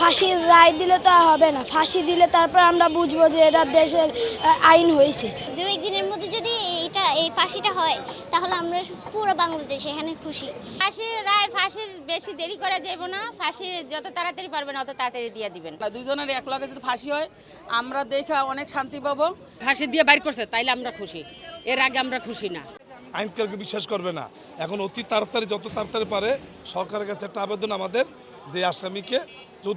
ফাঁসির রায় দিলে তো আর হবে না, ফাঁসি দিলে তারপর আমরা বুঝবো যে এটা দেশের আইন হয়েছে। 2-1 দিনের মধ্যে যদি এই ফাঁসিটা হয় তাহলে আমরা পুরো বাংলাদেশ এখানে খুশি। ফাঁসির রায় বেশি দেরি করা যাবে না, ফাঁসি যত তাড়াতাড়ি পারবেন অত তাড়াতাড়ি দিয়ে দিবেন। দুইজনের এক লগে যদি ফাঁসি হয় আমরা দেখে অনেক শান্তি পাবো। ফাঁসি দিয়ে বাইর করছে তাইলে আমরা খুশি, এর আগে আমরা খুশি না। আইনকালকে বিশ্বাস করবে না, এখন অতি তাড়াতাড়ি যত তাড়াতাড়ি পারে সরকারের কাছে একটা আবেদন আমাদের যে আসামিকে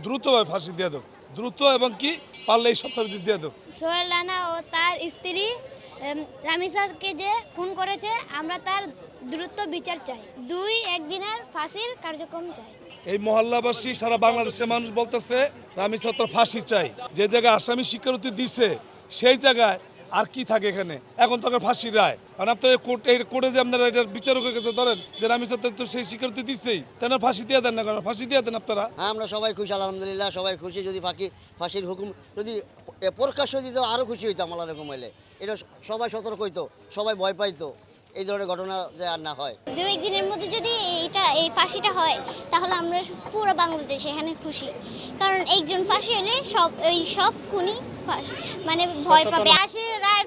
দ্রুতভাবে ফাঁসি দিয়ে দেব, দ্রুত এবং কি পারলে এই সপ্তাহে দিয়ে দেব। সোহেল রানা ও তার স্ত্রী রামিসাকে যে খুন করেছে আমরা তার দ্রুত বিচার চাই। 2-1 দিনের ফাঁসির কার্যক্রম চাই। এই মহল্লাবাসী সারা বাংলাদেশের মানুষ বলতেছে রামিস হত্যার ফাঁসি চাই। যে জায়গায় আসামি স্বীকারোক্তি দিছে সেই জায়গায় আর কি থাকে এখানে, এখন তো ফাঁসির রায়। কারণ আপনার কোর্টে যে আপনারা এটার বিচারকের কাছে ধরেন যে রামিস হত্যা তো সেই স্বীকারোক্তি দিচ্ছেই, তাই ফাঁসি দিয়ে দেন না, কারণ ফাঁসি দিয়ে দেন আপনারা। হ্যাঁ, আমরা সবাই খুশি, আলহামদুলিল্লাহ সবাই খুশি। যদি ফাঁসির হুকুম যদি প্রকাশ্য দিত আরও খুশি হইতাম। আল্লাহ রকম হইলে এটা সবাই সতর্ক হইতো, সবাই ভয় পাইতো এই ধরনের ঘটনা যে আর না হয়। 2-1 দিনের মধ্যে যদি এই ফাঁসিটা হয় তাহলে আমরা পুরো বাংলাদেশ এখানে খুশি। কারণ একজন ফাঁসি হলে সব খুনি মানে ভয় পাবে। ফাঁসির রায়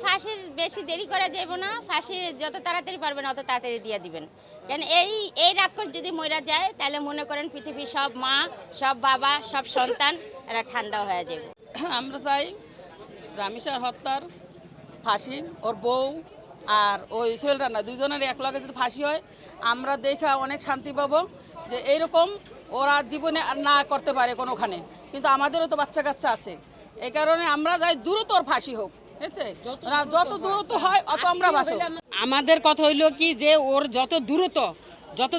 বেশি দেরি করা যাবে না, ফাঁসি যত তাড়াতাড়ি পারবেন অত তাড়াতাড়ি দিয়ে দিবেন। কারণ এই রাক্ষস যদি মরে যায় তাহলে মনে করেন পৃথিবীর সব মা, সব বাবা, সব সন্তান এরা ঠান্ডা হয়ে যাবে। আমরা চাই রামিসার হত্যার ফাঁসি, ওর বউ আর ওই সোহেল রানা দুইজনের এক লগে যদি ফাঁসি হয় আমরা দেখে অনেক শান্তি পাবো যে এইরকম ওরা জীবনে আর না করতে পারে কোনোখানে। কিন্তু আমাদেরও তো বাচ্চা কাচ্চা আছে, এই কারণে আমরা যাই দ্রুত ওর ফাঁসি হোক, ঠিক আছে? যত দ্রুত হয় অত আমরা বাঁচি। আমাদের কথা হইলো কি যে ওর যত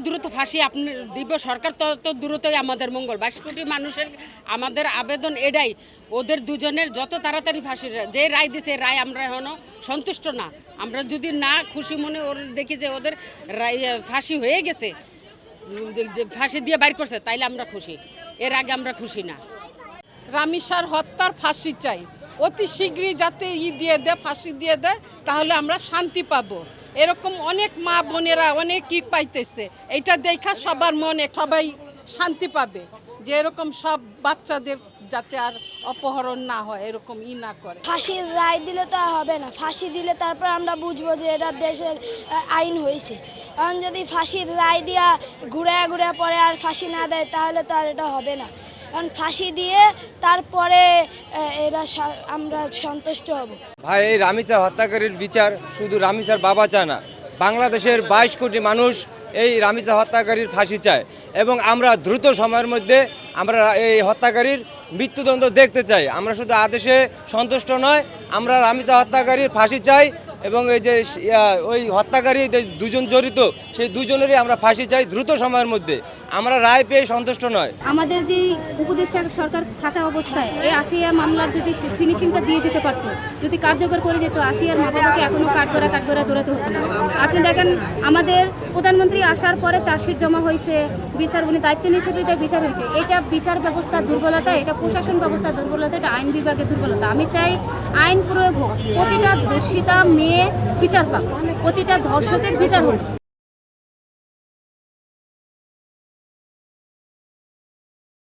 দ্রুত ফাঁসি আপনি দিব সরকার, তত দ্রুতই আমাদের মঙ্গল। 22 কোটি মানুষের আমাদের আবেদন এটাই, ওদের দুজনের যত তাড়াতাড়ি ফাঁসি, যে রায় দিছে রায় আমরা এখনও সন্তুষ্ট না। আমরা যদি না খুশি মনে ওর দেখি যে ওদের ফাঁসি হয়ে গেছে, ফাঁসি দিয়ে বাইর করছে তাইলে আমরা খুশি, এর আগে আমরা খুশি না। রামিসার হত্যার ফাঁসি চাই, অতি শীঘ্রই যাতে দিয়ে দেয়, ফাঁসি দিয়ে দেয়, তাহলে আমরা শান্তি পাবো। এরকম অনেক মা বোনেরা অনেক পাইতেছে, এইটা দেখা সবার মনে সবাই শান্তি পাবে যে এরকম সব বাচ্চাদের যাতে আর অপহরণ না হয়, এরকম না করে। ফাঁসির রায় দিলে তো আর হবে না, ফাঁসি দিলে তারপর আমরা বুঝবো যে এটা দেশের আইন হয়েছে। কারণ যদি ফাঁসির রায় দিয়া ঘুরে পরে আর ফাঁসি না দেয় তাহলে তো আর এটা হবে না। কারণ ফাঁসি দিয়ে তারপরে আমরা সন্তুষ্ট হব। ভাই, এই রামিসা হত্যাকারীর বিচার শুধু রামিসার বাবা চায় না, বাংলাদেশের 22 কোটি মানুষ এই রামিসা হত্যাকারীর ফাঁসি চায়। এবং আমরা দ্রুত সময়ের মধ্যে আমরা এই হত্যাকারীর মৃত্যুদণ্ড দেখতে চাই। আমরা শুধু আদেশে সন্তুষ্ট নয়, আমরা রামিসা হত্যাকারীর ফাঁসি চাই। এবং এই যে ওই হত্যাকারী দুজন জড়িত, সেই দুজনেরই আমরা ফাঁসি চাই দ্রুত সময়ের মধ্যে। আমরা রায় পেয়ে সন্তুষ্ট নয়। আমাদের যে উপদেষ্টা সরকার থাকা অবস্থায় এই আসিয়া মামলার যদি ফিনিশিংটা দিয়ে যেতে পারতো, যদি কার্যকর করে যেত, আসিয়ার মা বাবাকে এখনও কাঠগড়া দৌড়াতে হতো না। আপনি দেখেন আমাদের প্রধানমন্ত্রী আসার পরে চার্জশিট জমা হয়েছে, বিচার উনি দায়িত্ব নিয়েছে, বিচার হয়েছে। এটা বিচার ব্যবস্থার দুর্বলতা, এটা প্রশাসন ব্যবস্থার দুর্বলতা, এটা আইন বিভাগের দুর্বলতা। আমি চাই আইন প্রয়োগ হোক, প্রতিটা দোষিতা মেয়ে বিচার পাক, প্রতিটা ধর্ষকের বিচার হোক।